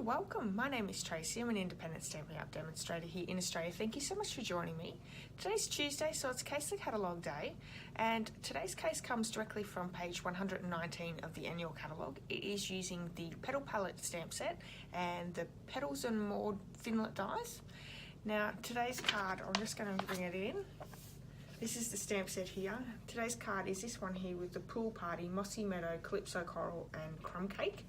welcome. My name is Tracy. I'm an independent Stampin' Up demonstrator here in Australia. Thank you so much for joining me. Today's Tuesday, so it's CASEing the Catalogue day, and today's case comes directly from page 119 of the annual catalogue. It is using the Petal palette stamp set and the Petals and More Thinlet dies. Now, today's card, I'm just going to bring it in. This is the stamp set here. Today's card is this one here with the Pool Party, Mossy Meadow, Calypso Coral and Crumb Cake.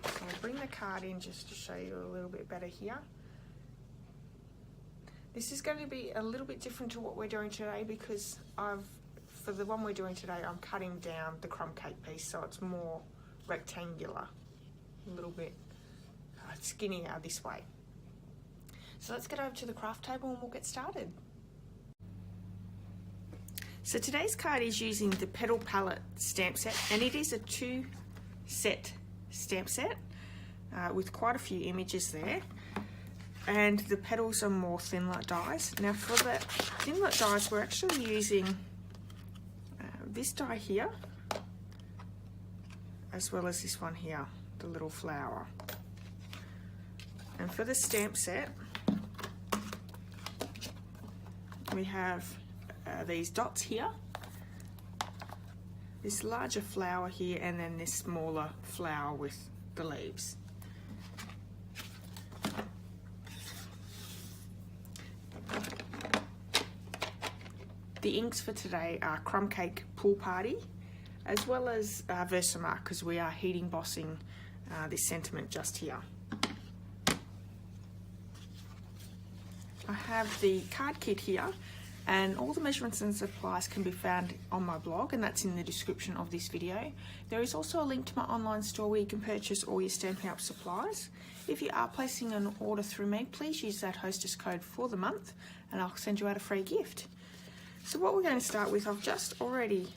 I'll bring the card in just to show you a little bit better here. This is going to be a little bit different to what we're doing today because for the one we're doing today, I'm cutting down the crumb cake piece so it's more rectangular, a little bit skinnier this way. So let's get over to the craft table and we'll get started. So today's card is using the Petal palette stamp set, and it is a 2-set stamp set with quite a few images there, and the Petals are More Thinlet dies. Now for the Thinlet dies, we're actually using this die here as well as this one here, the little flower. And for the stamp set, we have these dots here, this larger flower here, and then this smaller flower with the leaves. The inks for today are Crumb Cake, Pool Party, as well as Versamark, because we are heat embossing this sentiment just here. I have the card kit here, and all the measurements and supplies can be found on my blog, and that's in the description of this video. There is also a link to my online store where you can purchase all your Stampin' Up supplies. If you are placing an order through me, please use that Hostess Code for the month and I'll send you out a free gift. So what we're going to start with, I've just already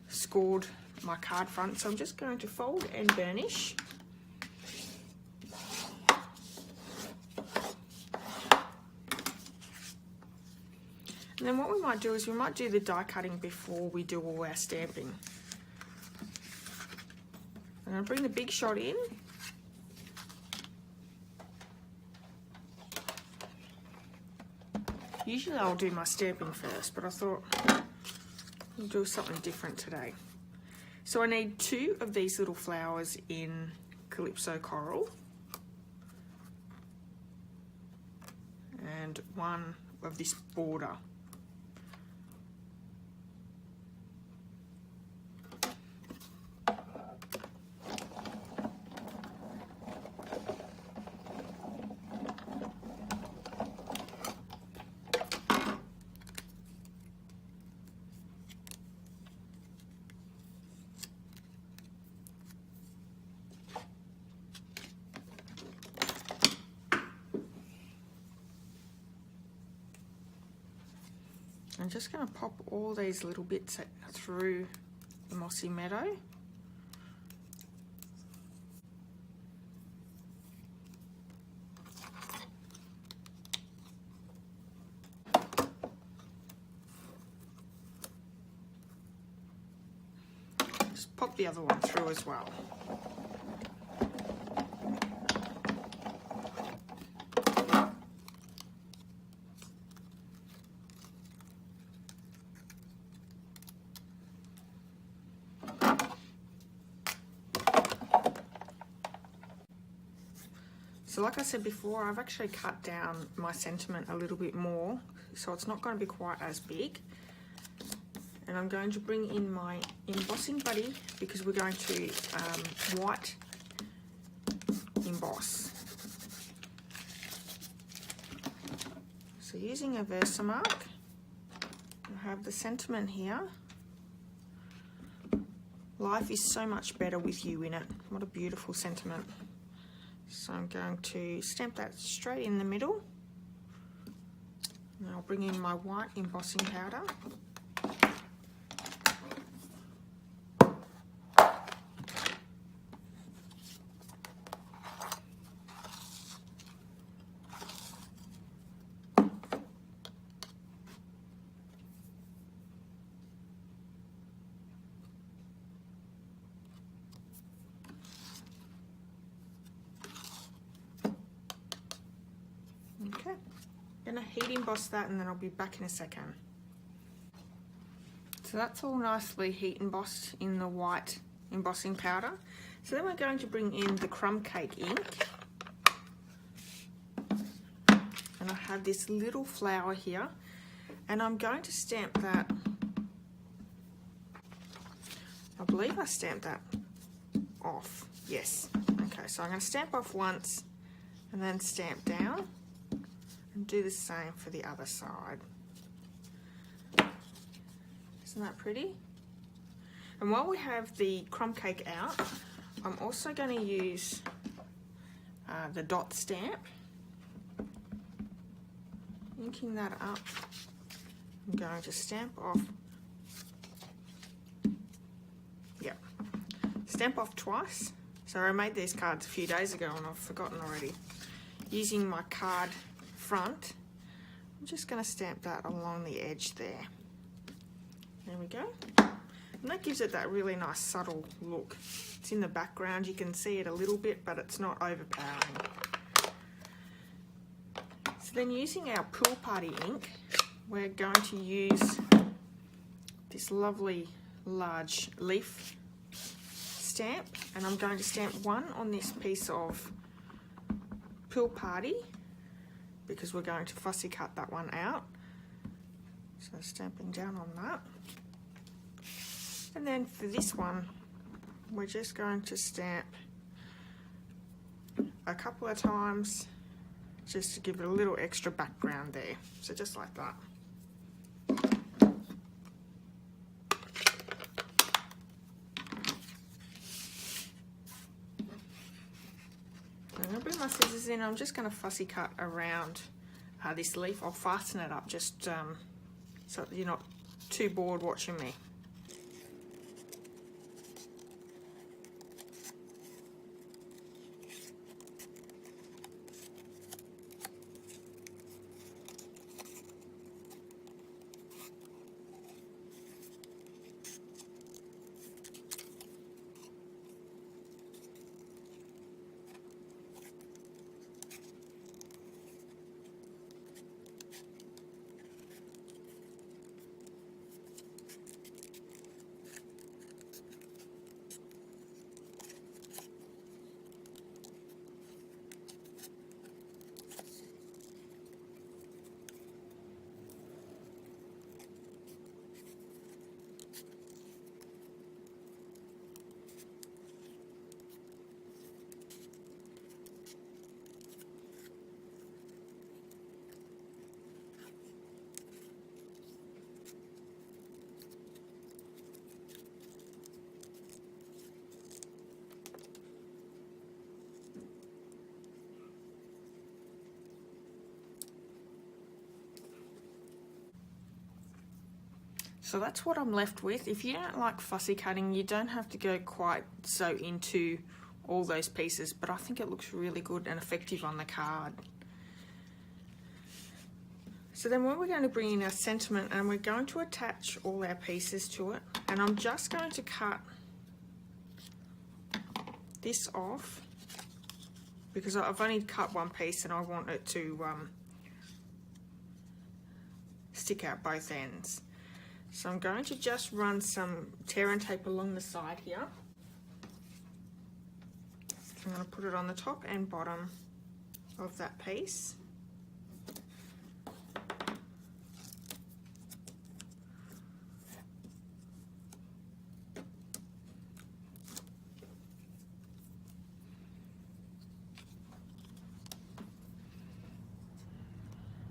scored my card front, so I'm just going to fold and burnish. And then what we might do is we might do the die cutting before we do all our stamping. I'm going to bring the big shot in. Usually I'll do my stamping first, but I thought I'll do something different today. So I need 2 of these little flowers in Calypso Coral and 1 of this border. I'm just going to pop all these little bits through the Mossy Meadow. Just pop the other one through as well. So like I said before, I've actually cut down my sentiment a little bit more, so it's not going to be quite as big. And I'm going to bring in my embossing buddy because we're going to white emboss. So using a Versamark, I have the sentiment here. Life is so much better with you in it. What a beautiful sentiment. So I'm going to stamp that straight in the middle. And I'll bring in my white embossing powder. I'm going to heat emboss that and then I'll be back in a second. So that's all nicely heat embossed in the white embossing powder. So then we're going to bring in the crumb cake ink. And I have this little flower here, and I'm going to stamp that. I believe I stamped that off. Yes. Okay, so I'm going to stamp off once and then stamp down and do the same for the other side. Isn't that pretty? And while we have the crumb cake out, I'm also going to use the dot stamp. Inking that up, I'm going to stamp off, stamp off twice. So I made these cards a few days ago and I've forgotten already. Using my card front, I'm just going to stamp that along the edge there. There we go. And that gives it that really nice subtle look. It's in the background, you can see it a little bit, but it's not overpowering. So then using our Pool Party ink, we're going to use this lovely large leaf stamp, and I'm going to stamp one on this piece of Pool Party because we're going to fussy cut that one out. So stamping down on that. And then for this one, we're just going to stamp a couple of times just to give it a little extra background there. So just like that. I'm going to bring my scissors in. I'm just going to fussy cut around this leaf. I'll fasten it up just so that you're not too bored watching me. So that's what I'm left with. If you don't like fussy cutting, you don't have to go quite so into all those pieces, but I think it looks really good and effective on the card. So then what we're going to bring in our sentiment, and we're going to attach all our pieces to it, and I'm just going to cut this off because I've only cut one piece and I want it to stick out both ends. So I'm going to just run some tear and tape along the side here. I'm going to put it on the top and bottom of that piece.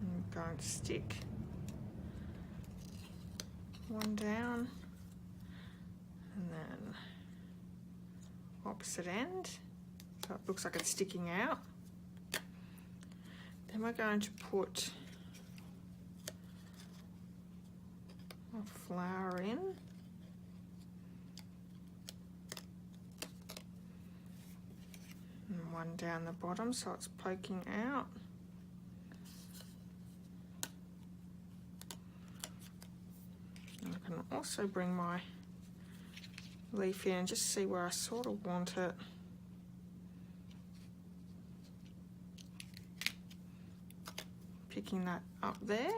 I'm going to stick one down and then opposite end, so it looks like it's sticking out. Then we're going to put a flower in, and one down the bottom so it's poking out. I can also bring my leaf in and just see where I sort of want it. picking that up there.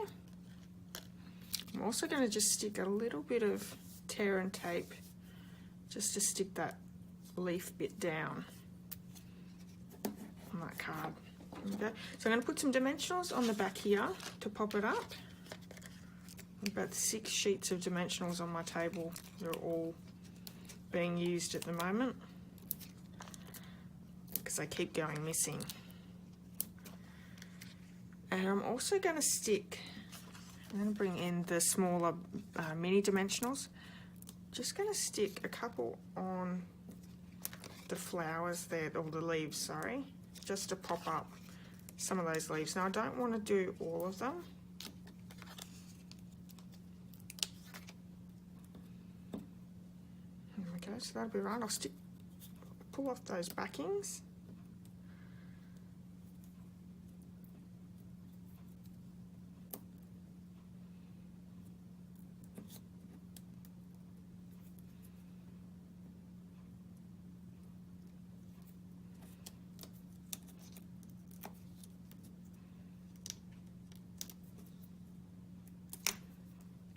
I'm also going to just stick a little bit of tear and tape just to stick that leaf bit down on that card. There we go. So I'm going to put some dimensionals on the back here to pop it up. About 6 sheets of dimensionals on my table. They're all being used at the moment because they keep going missing. And I'm also going to stick, I'm going to bring in the smaller mini dimensionals. Just going to stick a couple on the flowers there, or the leaves, sorry, just to pop up some of those leaves. Now I don't want to do all of them. There we go, so that'll be right. I'll pull off those backings.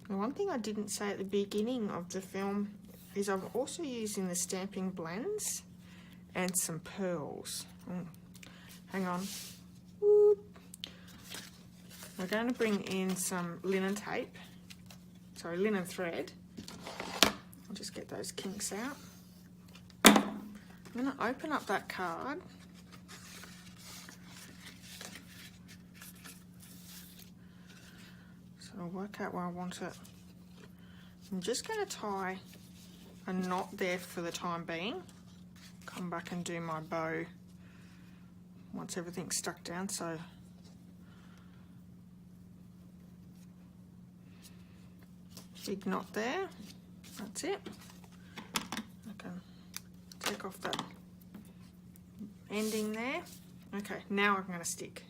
Now, one thing I didn't say at the beginning of the film is I'm also using the stamping blends and some pearls. Hang on. Whoop. We're going to bring in some linen tape, sorry, linen thread. I'll just get those kinks out. I'm going to open up that card. I'll work out where I want it. I'm just going to tie a knot there for the time being. Come back and do my bow once everything's stuck down. So big knot there. That's it. I can take off that ending there. Okay, now I'm going to stick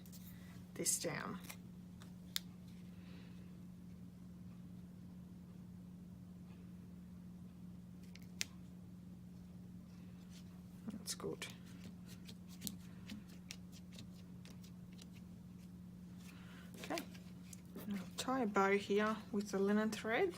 this down. That's good. Okay, I'll tie a bow here with the linen thread.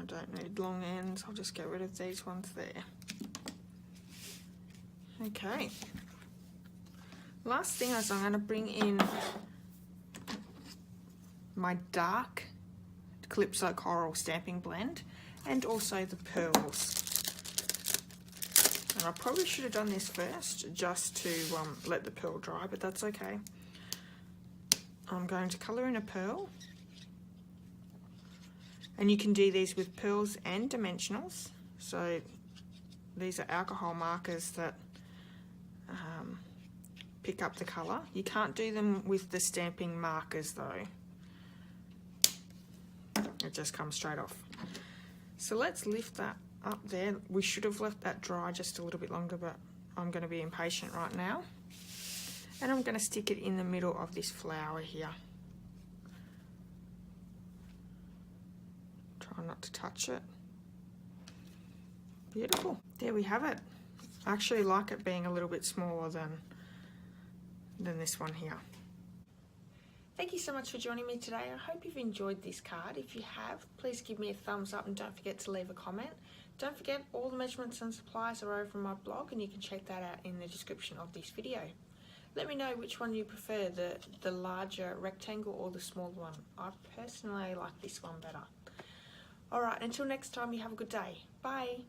I don't need long ends, I'll just get rid of these ones there. Okay, last thing is I'm going to bring in my dark Calypso Coral stamping blend and also the pearls. And I probably should have done this first just to let the pearl dry, but that's okay. I'm going to colour in a pearl. And you can do these with pearls and dimensionals. So these are alcohol markers that pick up the colour. You can't do them with the stamping markers though. It just comes straight off. So let's lift that up there. We should have left that dry just a little bit longer, but I'm going to be impatient right now. And I'm going to stick it in the middle of this flower here. Try not to touch it. Beautiful. There we have it. I actually like it being a little bit smaller than this one here. Thank you so much for joining me today. I hope you've enjoyed this card. If you have, please give me a thumbs up and don't forget to leave a comment. Don't forget, all the measurements and supplies are over on my blog and you can check that out in the description of this video. Let me know which one you prefer, the larger rectangle or the smaller one. I personally like this one better. Alright, until next time, you have a good day. Bye.